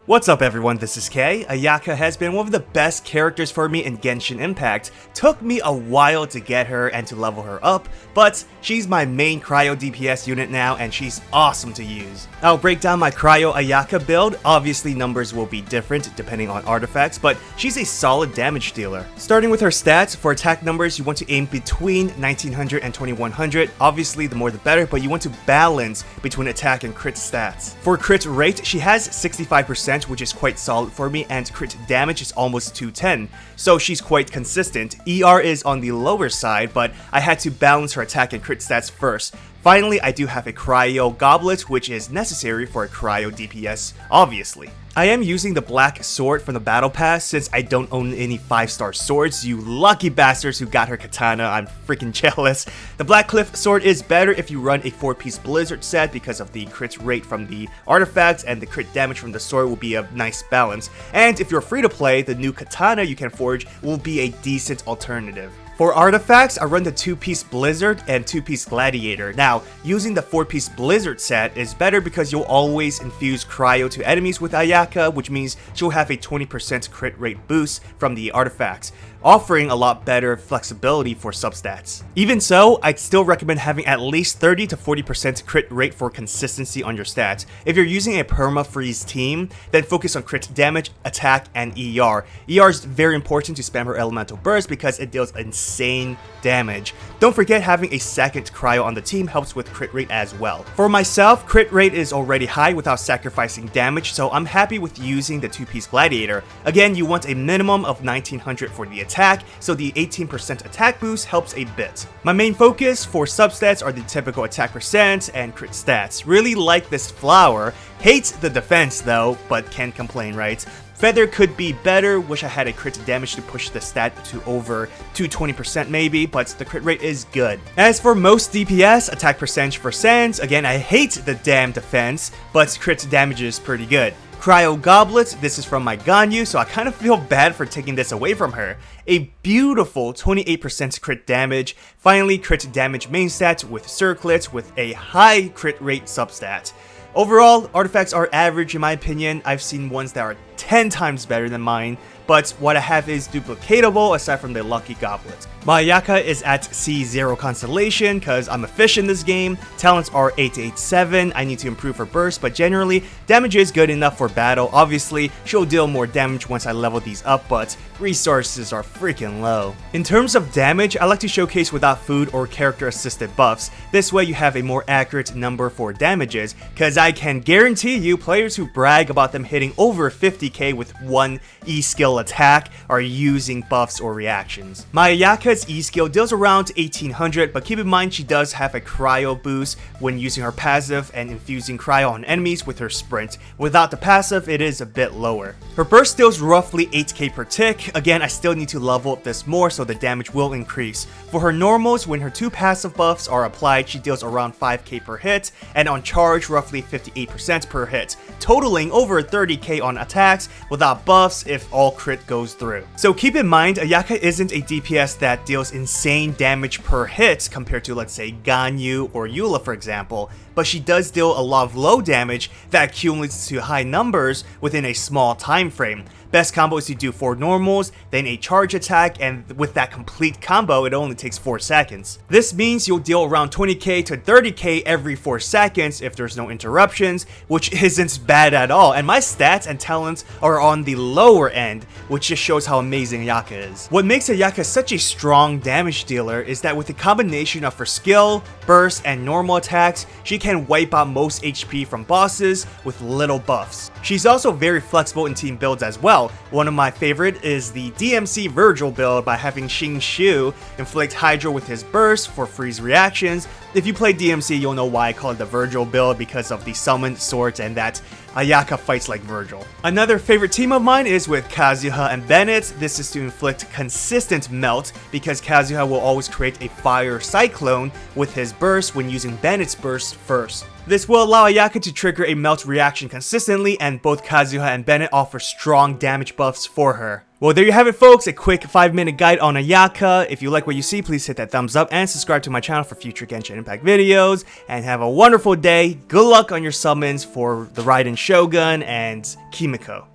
What's up everyone, this is Kay. Ayaka has been one of the best characters for me in Genshin Impact. Took me a while to get her and to level her up, but she's my main Cryo DPS unit now and she's awesome to use. I'll break down my Cryo Ayaka build. Obviously numbers will be different depending on artifacts, but she's a solid damage dealer. Starting with her stats, for attack numbers you want to aim between 1900 and 2100. Obviously the more the better, but you want to balance between attack and crit stats. For crit rate, she has 65%, which is quite solid for me, and crit damage is almost 210, so she's quite consistent. ER is on the lower side, but I had to balance her attack and crit stats first. Finally, I do have a Cryo Goblet, which is necessary for a Cryo DPS, obviously. I am using the black sword from the battle pass since I don't own any 5-star swords. You lucky bastards who got her katana, I'm freaking jealous. The black cliff sword is better if you run a 4-piece blizzard set because of the crit rate from the artifacts, and the crit damage from the sword will be a nice balance. And if you're free to play, the new katana you can forge will be a decent alternative. For artifacts, I run the 2-piece Blizzard and 2-piece Gladiator. Now, using the 4-piece Blizzard set is better because you'll always infuse Cryo to enemies with Ayaka, which means she'll have a 20% crit rate boost from the artifacts, offering a lot better flexibility for substats. Even so, I'd still recommend having at least 30 to 40% crit rate for consistency on your stats. If you're using a perma-freeze team, then focus on crit damage, attack, and ER. ER is very important to spam her elemental burst because it deals insane damage. Don't forget having a second cryo on the team helps with crit rate as well. For myself, crit rate is already high without sacrificing damage, so I'm happy with using the 2-piece Gladiator. Again, you want a minimum of 1900 for the attack, so the 18% attack boost helps a bit. My main focus for substats are the typical attack percent and crit stats. Really like this flower, hates the defense though, but can't complain, right? Feather could be better, wish I had a crit damage to push the stat to over 220% maybe, but the crit rate is good. As for most DPS, attack percentage for Sans, again I hate the damn defense, but crit damage is pretty good. Cryo Goblet, this is from my Ganyu, so I kind of feel bad for taking this away from her. A beautiful 28% crit damage. Finally, crit damage main stat with Circlets with a high crit rate substat. Overall, artifacts are average in my opinion. I've seen ones that are 10 times better than mine, but what I have is duplicatable aside from the lucky goblet. My Ayaka is at C0 constellation because I'm a fish in this game. Talents are 887, I need to improve her burst, but generally, damage is good enough for battle. Obviously, she'll deal more damage once I level these up, but resources are freaking low. In terms of damage, I like to showcase without food or character assisted buffs. This way you have a more accurate number for damages, because I can guarantee you players who brag about them hitting over 50k with one E-skill attack are using buffs or reactions. My Ayaka's E-skill deals around 1800, but keep in mind she does have a cryo boost when using her passive and infusing cryo on enemies with her sprint. Without the passive, it is a bit lower. Her burst deals roughly 8k per tick. Again, I still need to level up this more so the damage will increase. For her normals, when her 2 passive buffs are applied, she deals around 5k per hit, and on charge roughly 58% per hit, totaling over 30k on attacks without buffs if all crit goes through. So keep in mind, Ayaka isn't a DPS that deals insane damage per hit compared to, let's say, Ganyu or Eula for example, but she does deal a lot of low damage that accumulates to high numbers within a small time frame. Best combo is to do 4 normals, then a charge attack, and with that complete combo, it only takes 4 seconds. This means you'll deal around 20k to 30k every 4 seconds if there's no interruptions, which isn't bad at all, and my stats and talents are on the lower end, which just shows how amazing Ayaka is. What makes Ayaka such a strong damage dealer is that with the combination of her skill, burst, and normal attacks, she can wipe out most HP from bosses with little buffs. She's also very flexible in team builds as well. One of my favorite is the DMC Virgil build by having Xing Shu inflict Hydra with his burst for freeze reactions. If you play DMC, you'll know why I call it the Virgil build because of the summoned swords and that Ayaka fights like Virgil. Another favorite team of mine is with Kazuha and Bennett. This is to inflict consistent melt because Kazuha will always create a fire cyclone with his burst when using Bennett's burst first. This will allow Ayaka to trigger a melt reaction consistently, and both Kazuha and Bennett offer strong damage buffs for her. Well, there you have it, folks, a quick 5-minute guide on Ayaka. If you like what you see, please hit that thumbs up and subscribe to my channel for future Genshin Impact videos, and have a wonderful day. Good luck on your summons for the Raiden Shogun and Kimiko.